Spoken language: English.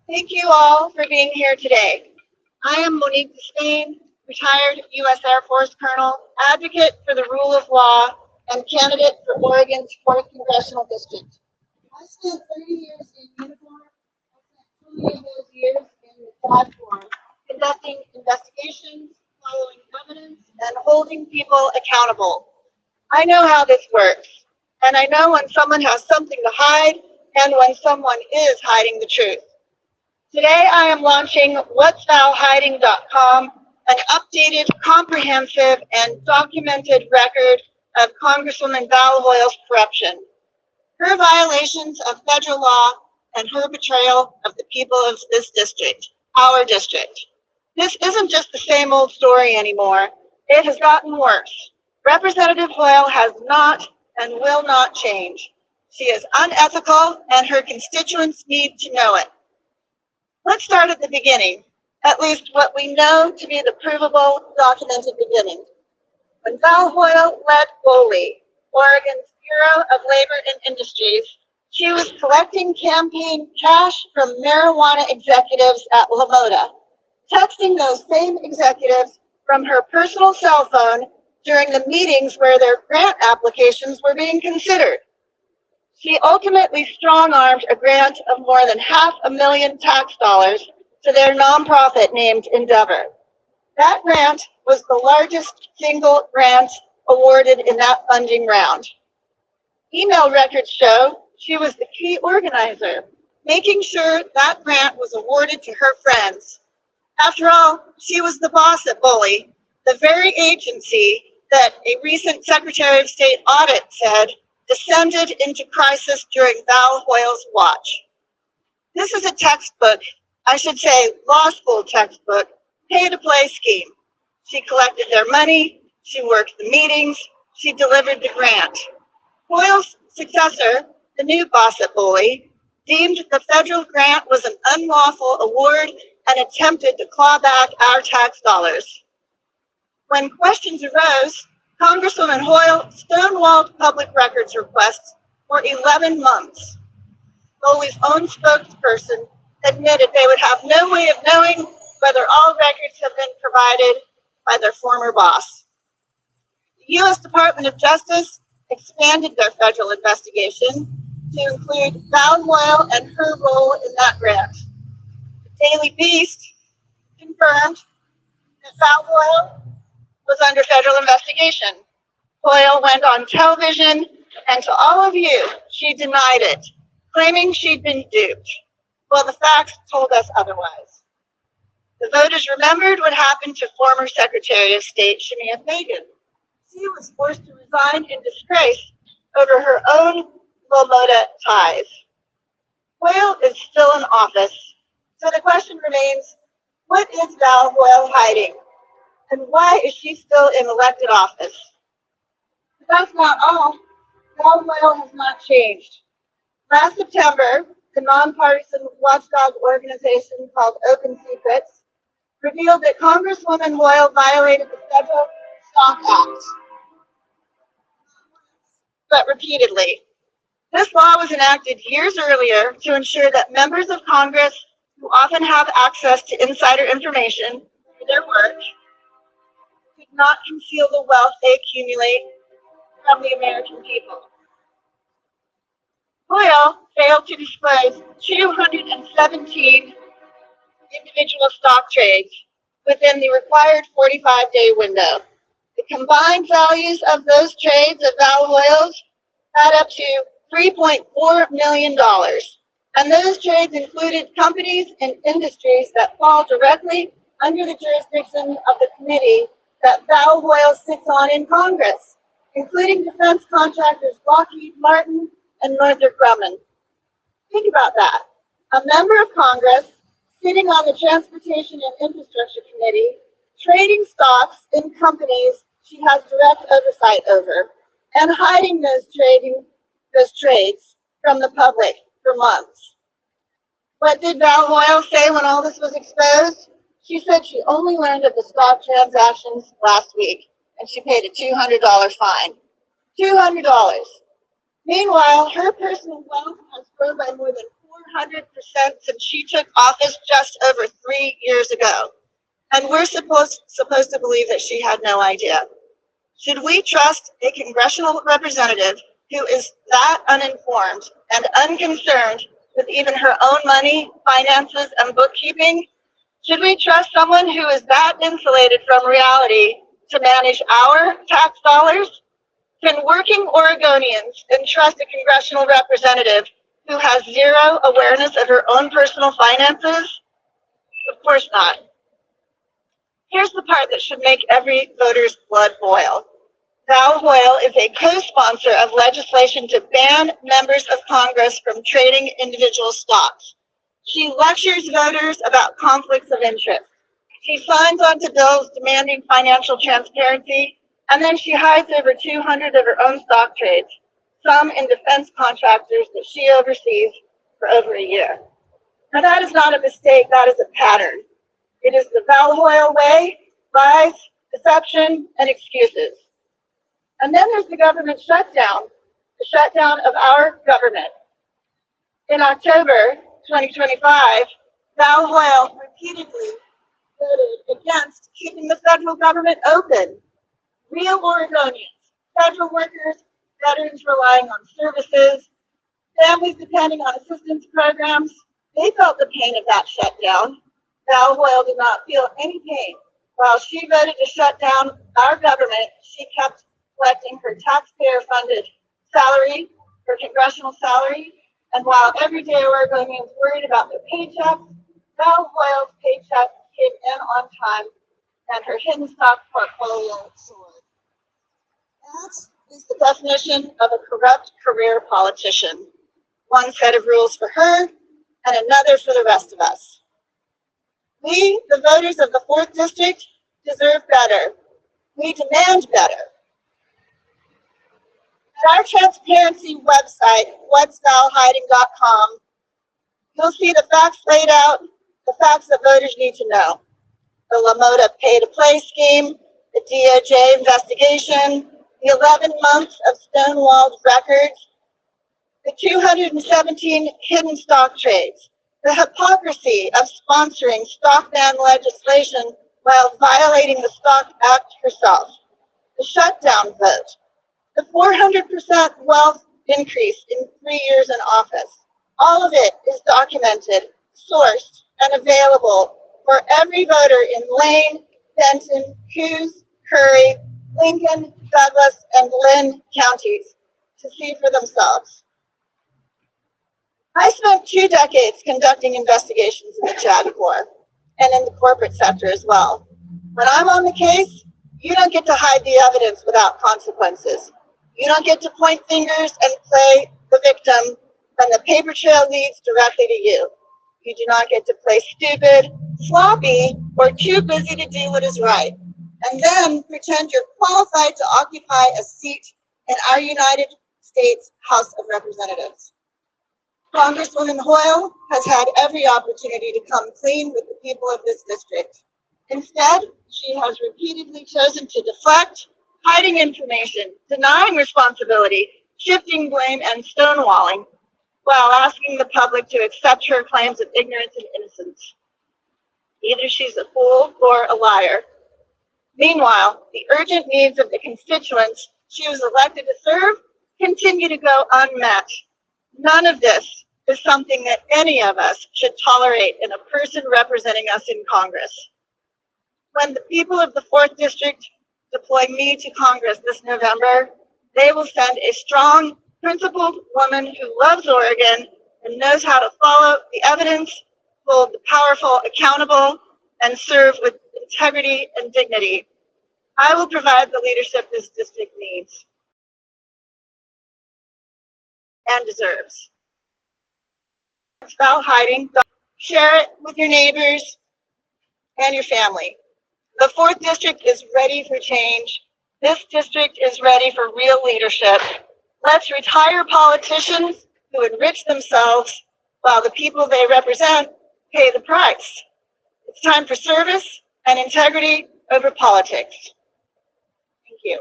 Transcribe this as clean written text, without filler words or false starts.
Thank you all for being here today. I am Monique DeSpain, retired U.S. Air Force Colonel, advocate for the rule of law, and candidate for Oregon's 4th Congressional District. I spent 30 years in uniform. I spent 20 of those years in the platform, conducting investigations, following evidence, and holding people accountable. I know how this works, and I know when someone has something to hide and when someone is hiding the truth. Today I am launching whatsvalhiding.com, an updated, comprehensive, and documented record of Congresswoman Val Hoyle's corruption, her violations of federal law, and her betrayal of the people of this district, our district. This isn't just the same old story anymore. It has gotten worse. Representative Hoyle has not and will not change. She is unethical, and her constituents need to know it. Let's start at the beginning, at least what we know to be the provable, documented beginning. When Val Hoyle led BOLI, Oregon's Bureau of Labor and Industries, she was collecting campaign cash from marijuana executives at LaModa, texting those same executives from her personal cell phone during the meetings where their grant applications were being considered. She ultimately strong-armed a grant of more than $500,000 tax dollars to their nonprofit named Endeavor. That grant was the largest single grant awarded in that funding round. Email records show she was the key organizer, making sure that grant was awarded to her friends. After all, she was the boss at BOLI, the very agency that a recent Secretary of State audit said descended into crisis during Val Hoyle's watch. This is a textbook, I should say law school textbook, pay-to-play scheme. She collected their money, she worked the meetings, she delivered the grant. Hoyle's successor, the new boss at BOLI, deemed the federal grant was an unlawful award and attempted to claw back our tax dollars. When questions arose, Congresswoman Hoyle stonewalled public records requests for 11 months. BOLI's own spokesperson admitted they would have no way of knowing whether all records have been provided by their former boss. The U.S. Department of Justice expanded their federal investigation to include Val Hoyle and her role in that grant. The Daily Beast confirmed that Val Hoyle was under federal investigation. Hoyle went on television, and to all of you, she denied it, claiming she'd been duped. Well, the facts told us otherwise. The voters remembered what happened to former Secretary of State Shemia Fagan. She was forced to resign in disgrace over her own LaModa ties. Hoyle is still in office, so the question remains, what is Val Hoyle hiding? And why is she still in elected office? But that's not all. Val Hoyle has not changed. Last September, the nonpartisan watchdog organization called Open Secrets revealed that Congresswoman Hoyle violated the Federal Stock Act, but repeatedly. This law was enacted years earlier to ensure that members of Congress, who often have access to insider information through their work, could not conceal the wealth they accumulate from the American people. Hoyle failed to disclose 217 individual stock trades within the required 45-day window. The combined values of those trades of Val Hoyle's add up to $3.4 million. And those trades included companies and industries that fall directly under the jurisdiction of the committee that Val Hoyle sits on in Congress, including defense contractors Lockheed Martin and Northrop Grumman. Think about that. A member of Congress sitting on the Transportation and Infrastructure Committee, trading stocks in companies she has direct oversight over, and hiding those trades from the public for months. What did Val Hoyle say when all this was exposed? She said she only learned of the stock transactions last week, and she paid a $200 fine. $200. Meanwhile, her personal wealth has grown by more than since she took office just over 3 years ago. And we're supposed to believe that she had no idea. Should we trust a congressional representative who is that uninformed and unconcerned with even her own money, finances, and bookkeeping? Should we trust someone who is that insulated from reality to manage our tax dollars? Can working Oregonians entrust a congressional representative who has zero awareness of her own personal finances? Of course not. Here's the part that should make every voter's blood boil. Val Hoyle is a co-sponsor of legislation to ban members of Congress from trading individual stocks. She lectures voters about conflicts of interest. She signs onto bills demanding financial transparency, and then she hides over 200 of her own stock trades, some in defense contractors that she oversees for over a year. Now that is not a mistake, that is a pattern. It is the Val Hoyle way: lies, deception, and excuses. And then there's the government shutdown, the shutdown of our government. In October 2025, Val Hoyle repeatedly voted against keeping the federal government open. Real Oregonians, federal workers, veterans relying on services, families depending on assistance programs, they felt the pain of that shutdown. Val Hoyle did not feel any pain. While she voted to shut down our government, she kept collecting her taxpayer-funded salary, her congressional salary, and while everyday Oregonians worried about their paychecks, Val Hoyle's paycheck came in on time, and her hidden stock portfolio soared. That is the definition of a corrupt career politician. One set of rules for her, and another for the rest of us. We, the voters of the 4th District, deserve better. We demand better. At our transparency website, whatsvalhiding.com, you'll see the facts laid out, the facts that voters need to know. The LaMotta pay-to-play scheme, the DOJ investigation, the 11 months of stonewalled records, the 217 hidden stock trades, the hypocrisy of sponsoring stock ban legislation while violating the Stock Act herself, the shutdown vote, the 400% wealth increase in 3 years in office. All of it is documented, sourced, and available for every voter in Lane, Benton, Coos, Curry, Lincoln, Douglas, and Lynn counties to see for themselves. I spent 2 decades conducting investigations in the JAG Corps and in the corporate sector as well. When I'm on the case, you don't get to hide the evidence without consequences. You don't get to point fingers and play the victim when the paper trail leads directly to you. You do not get to play stupid, sloppy, or too busy to do what is right, and then pretend you're qualified to occupy a seat in our United States House of Representatives. Congresswoman Hoyle has had every opportunity to come clean with the people of this district. Instead, she has repeatedly chosen to deflect, hiding information, denying responsibility, shifting blame, and stonewalling, while asking the public to accept her claims of ignorance and innocence. Either she's a fool or a liar. Meanwhile, the urgent needs of the constituents she was elected to serve continue to go unmet. None of this is something that any of us should tolerate in a person representing us in Congress. When the people of the 4th District deploy me to Congress this November, they will send a strong, principled woman who loves Oregon and knows how to follow the evidence, hold the powerful accountable, and serve with integrity and dignity. I will provide the leadership this district needs and deserves. It's Val Hiding. Share it with your neighbors and your family. The 4th District is ready for change. This district is ready for real leadership. Let's retire politicians who enrich themselves while the people they represent pay the price. It's time for service and integrity over politics. Thank you.